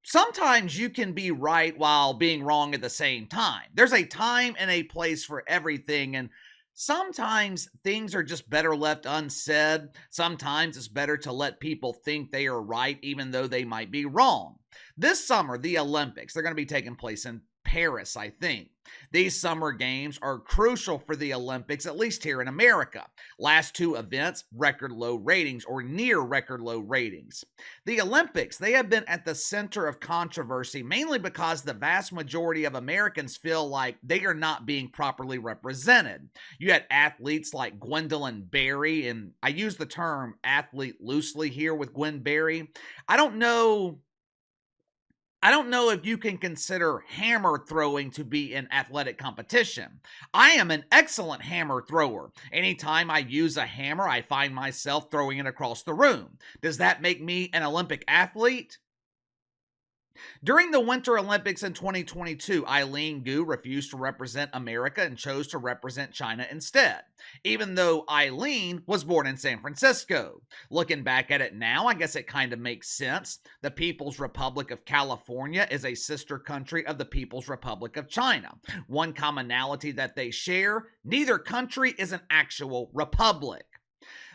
Sometimes you can be right while being wrong at the same time. There's a time and a place for everything, and sometimes things are just better left unsaid. Sometimes it's better to let people think they are right, even though they might be wrong. This summer, the Olympics, they're going to be taking place in Paris, I think. These summer games are crucial for the Olympics, at least here in America. Last two events, record low ratings or near record low ratings. The Olympics, they have been at the center of controversy mainly because the vast majority of Americans feel like they are not being properly represented. You had athletes like Gwendolyn Berry, and I use the term athlete loosely here with Gwen Berry. I don't know if you can consider hammer throwing to be an athletic competition. I am an excellent hammer thrower. Anytime I use a hammer, I find myself throwing it across the room. Does that make me an Olympic athlete? During the Winter Olympics in 2022, Eileen Gu refused to represent America and chose to represent China instead, even though Eileen was born in San Francisco. Looking back at it now, I guess it kind of makes sense. The People's Republic of California is a sister country of the People's Republic of China. One commonality that they share, neither country is an actual republic.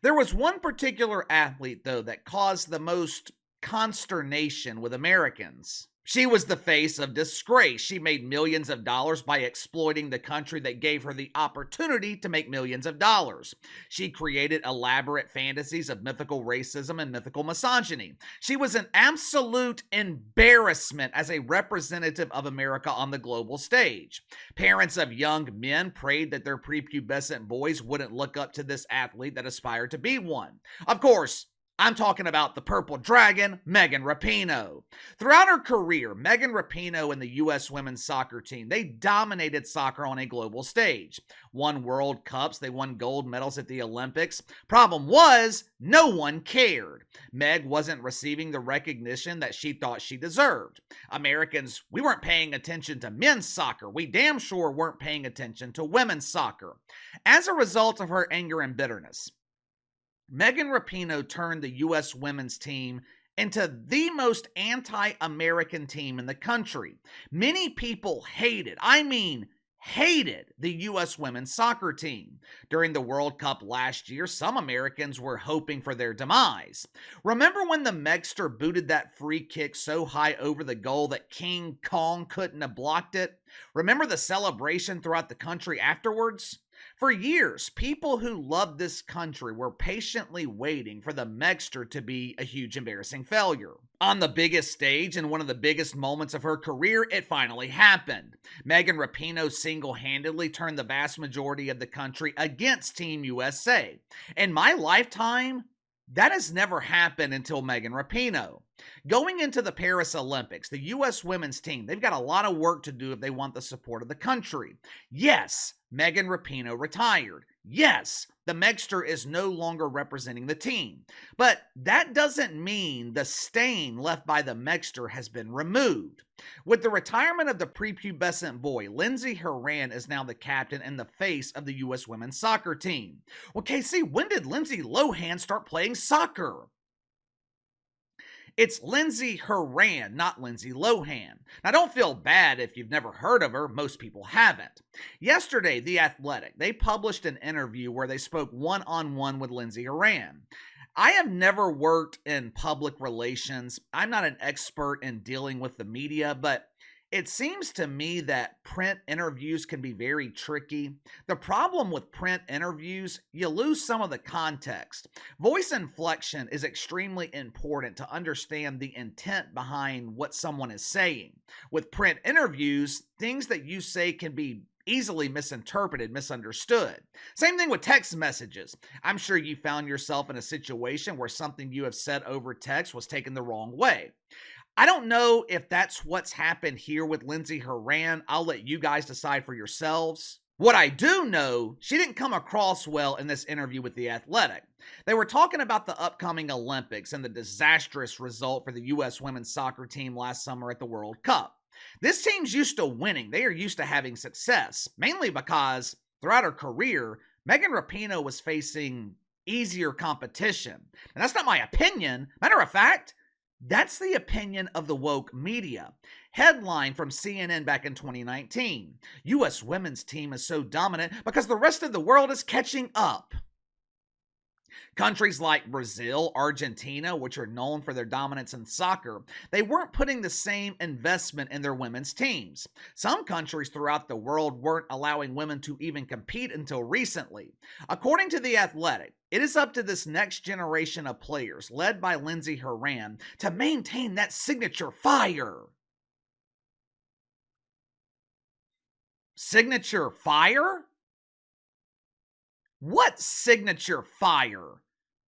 There was one particular athlete, though, that caused the most consternation with Americans. She was the face of disgrace. She made millions of dollars by exploiting the country that gave her the opportunity to make millions of dollars. She created elaborate fantasies of mythical racism and mythical misogyny. She was an absolute embarrassment as a representative of America on the global stage. Parents of young men prayed that their prepubescent boys wouldn't look up to this athlete that aspired to be one. Of course, I'm talking about the Purple Dragon, Megan Rapinoe. Throughout her career, Megan Rapinoe and the U.S. women's soccer team, they dominated soccer on a global stage. Won World Cups, they won gold medals at the Olympics. Problem was, no one cared. Meg wasn't receiving the recognition that she thought she deserved. Americans, we weren't paying attention to men's soccer. We damn sure weren't paying attention to women's soccer. As a result of her anger and bitterness, Megan Rapinoe turned the U.S. women's team into the most anti-American team in the country. Many people hated the U.S. women's soccer team. During the World Cup last year, some Americans were hoping for their demise. Remember when the Megster booted that free kick so high over the goal that King Kong couldn't have blocked it? Remember the celebration throughout the country afterwards? For years, people who loved this country were patiently waiting for the Megster to be a huge embarrassing failure. On the biggest stage and one of the biggest moments of her career, it finally happened. Megan Rapinoe single-handedly turned the vast majority of the country against Team USA. In my lifetime, that has never happened until Megan Rapinoe. Going into the Paris Olympics, the U.S. women's team, they've got a lot of work to do if they want the support of the country. Yes, Megan Rapinoe retired. Yes, the Megster is no longer representing the team. But that doesn't mean the stain left by the Megster has been removed. With the retirement of the prepubescent boy, Lindsey Horan is now the captain and the face of the U.S. women's soccer team. Well, KC, when did Lindsay Lohan start playing soccer? It's Lindsey Horan, not Lindsay Lohan. Now, don't feel bad if you've never heard of her. Most people haven't. Yesterday, The Athletic, they published an interview where they spoke one-on-one with Lindsey Horan. I have never worked in public relations. I'm not an expert in dealing with the media, but it seems to me that print interviews can be very tricky. The problem with print interviews, you lose some of the context. Voice inflection is extremely important to understand the intent behind what someone is saying. With print interviews, things that you say can be easily misinterpreted, misunderstood. Same thing with text messages. I'm sure you found yourself in a situation where something you have said over text was taken the wrong way. I don't know if that's what's happened here with Lindsey Horan. I'll let you guys decide for yourselves. What I do know, she didn't come across well in this interview with The Athletic. They were talking about the upcoming Olympics and the disastrous result for the U.S. women's soccer team last summer at the World Cup. This team's used to winning. They are used to having success, mainly because throughout her career, Megan Rapinoe was facing easier competition. And that's not my opinion. Matter of fact, That's the opinion of the woke media. Headline from CNN back in 2019. U.S. women's team is so dominant because the rest of the world is catching up. Countries like Brazil, Argentina, which are known for their dominance in soccer, they weren't putting the same investment in their women's teams. Some countries throughout the world weren't allowing women to even compete until recently. According to The Athletic, it is up to this next generation of players, led by Lindsey Horan, to maintain that signature fire. Signature fire? What signature fire?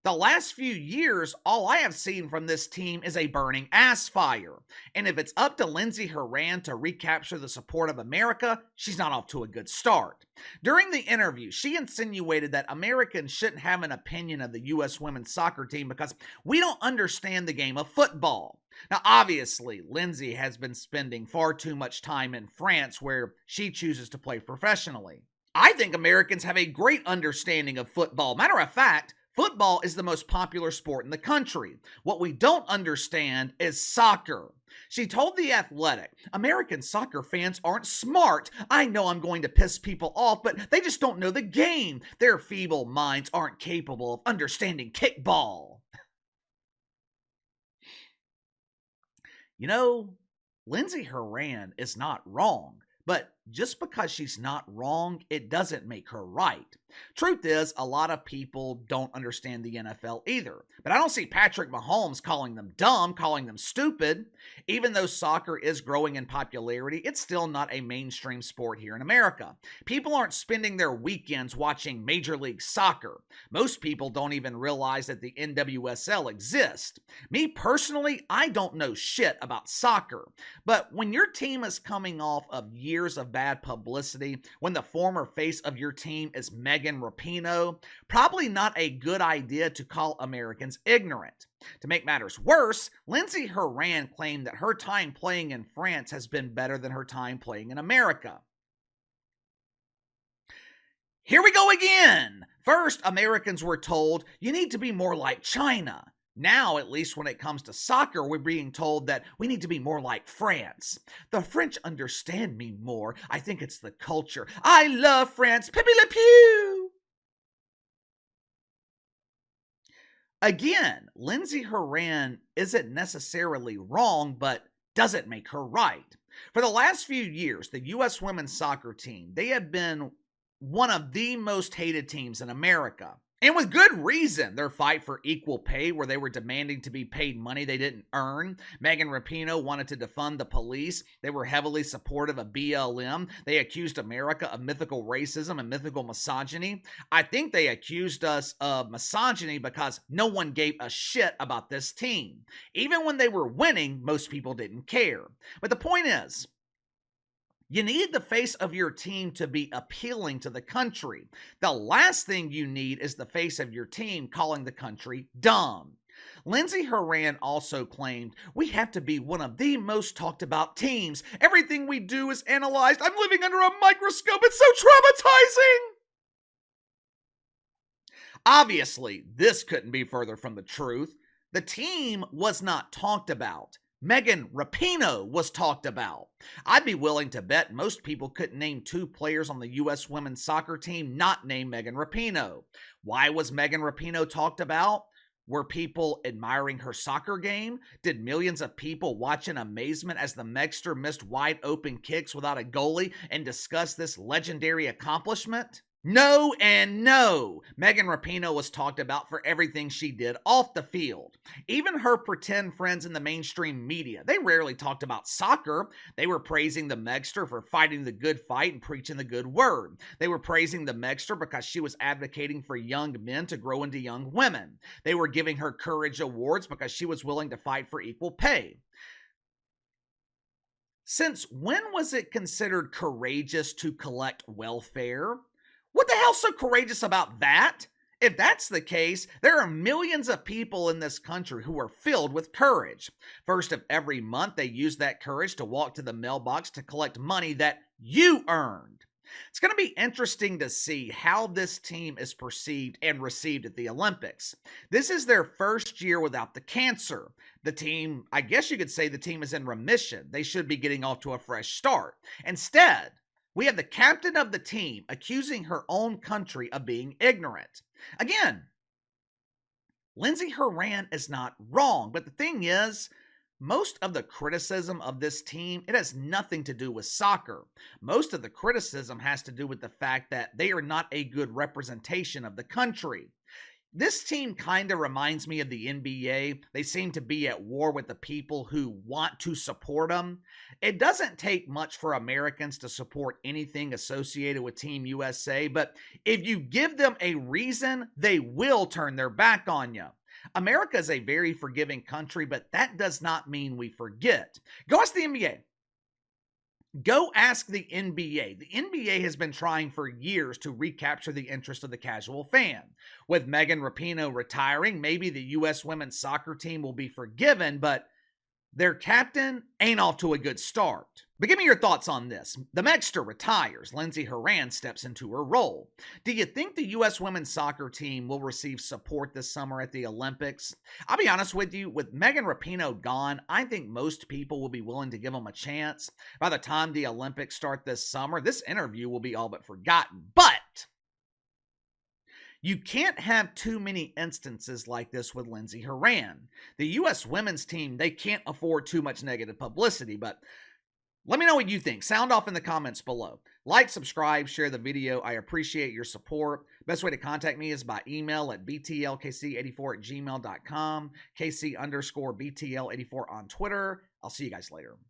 The last few years, all I have seen from this team is a burning ass fire. And if it's up to Lindsey Horan to recapture the support of America, she's not off to a good start. During the interview, she insinuated that Americans shouldn't have an opinion of the U.S. women's soccer team because we don't understand the game of football. Now, obviously, Lindsey has been spending far too much time in France where she chooses to play professionally. I think Americans have a great understanding of football. Matter of fact, football is the most popular sport in the country. What we don't understand is soccer. She told The Athletic, American soccer fans aren't smart. I know I'm going to piss people off, but they just don't know the game. Their feeble minds aren't capable of understanding kickball. You know, Lindsey Horan is not wrong. But just because she's not wrong, it doesn't make her right. Truth is, a lot of people don't understand the NFL either. But I don't see Patrick Mahomes calling them dumb, calling them stupid. Even though soccer is growing in popularity, it's still not a mainstream sport here in America. People aren't spending their weekends watching Major League Soccer. Most people don't even realize that the NWSL exists. Me personally, I don't know shit about soccer. But when your team is coming off of years of bad publicity, when the former face of your team is Megan Rapinoe, probably not a good idea to call Americans ignorant. To make matters worse, Lindsey Horan claimed that her time playing in France has been better than her time playing in America. Here we go again! First, Americans were told, you need to be more like China. Now, at least when it comes to soccer, we're being told that we need to be more like France. The French understand me more. I think it's the culture. I love France. Pepe Le Pew! Again, Lindsey Horan isn't necessarily wrong, but doesn't make her right. For the last few years, the U.S. women's soccer team, they have been one of the most hated teams in America. And with good reason. Their fight for equal pay, where they were demanding to be paid money they didn't earn. Megan Rapinoe wanted to defund the police. They were heavily supportive of BLM. They accused America of mythical racism and mythical misogyny. I think they accused us of misogyny because no one gave a shit about this team. Even when they were winning, most people didn't care. But the point is, you need the face of your team to be appealing to the country. The last thing you need is the face of your team calling the country dumb. Lindsey Horan also claimed, we have to be one of the most talked about teams. Everything we do is analyzed. I'm living under a microscope. It's so traumatizing. Obviously, this couldn't be further from the truth. The team was not talked about. Megan Rapinoe was talked about. I'd be willing to bet most people couldn't name two players on the U.S. women's soccer team not named Megan Rapinoe. Why was Megan Rapinoe talked about? Were people admiring her soccer game? Did millions of people watch in amazement as the Megster missed wide open kicks without a goalie and discuss this legendary accomplishment? No and no. Megan Rapinoe was talked about for everything she did off the field. Even her pretend friends in the mainstream media, they rarely talked about soccer. They were praising the Megster for fighting the good fight and preaching the good word. They were praising the Megster because she was advocating for young men to grow into young women. They were giving her courage awards because she was willing to fight for equal pay. Since when was it considered courageous to collect welfare? What the hell's so courageous about that? If that's the case, there are millions of people in this country who are filled with courage. First of every month, they use that courage to walk to the mailbox to collect money that you earned. It's going to be interesting to see how this team is perceived and received at the Olympics. This is their first year without the cancer. The team, I guess you could say the team is in remission. They should be getting off to a fresh start. Instead, we have the captain of the team accusing her own country of being ignorant. Again, Lindsey Horan is not wrong, but the thing is, most of the criticism of this team, it has nothing to do with soccer. Most of the criticism has to do with the fact that they are not a good representation of the country. This team kind of reminds me of the NBA. They seem to be at war with the people who want to support them. It doesn't take much for Americans to support anything associated with Team USA, but if you give them a reason, they will turn their back on you. America is a very forgiving country, but that does not mean we forget. Go ask the NBA. Go ask the NBA. The NBA has been trying for years to recapture the interest of the casual fan. With Megan Rapinoe retiring, maybe the U.S. women's soccer team will be forgiven, but their captain ain't off to a good start. But give me your thoughts on this. The Megster retires. Lindsey Horan steps into her role. Do you think the U.S. women's soccer team will receive support this summer at the Olympics? I'll be honest with you, with Megan Rapinoe gone, I think most people will be willing to give them a chance. By the time the Olympics start this summer, this interview will be all but forgotten. But you can't have too many instances like this with Lindsey Horan. The U.S. women's team, they can't afford too much negative publicity, but let me know what you think. Sound off in the comments below. Like, subscribe, share the video. I appreciate your support. Best way to contact me is by email at btlkc84@gmail.com, KC_BTL84 on Twitter. I'll see you guys later.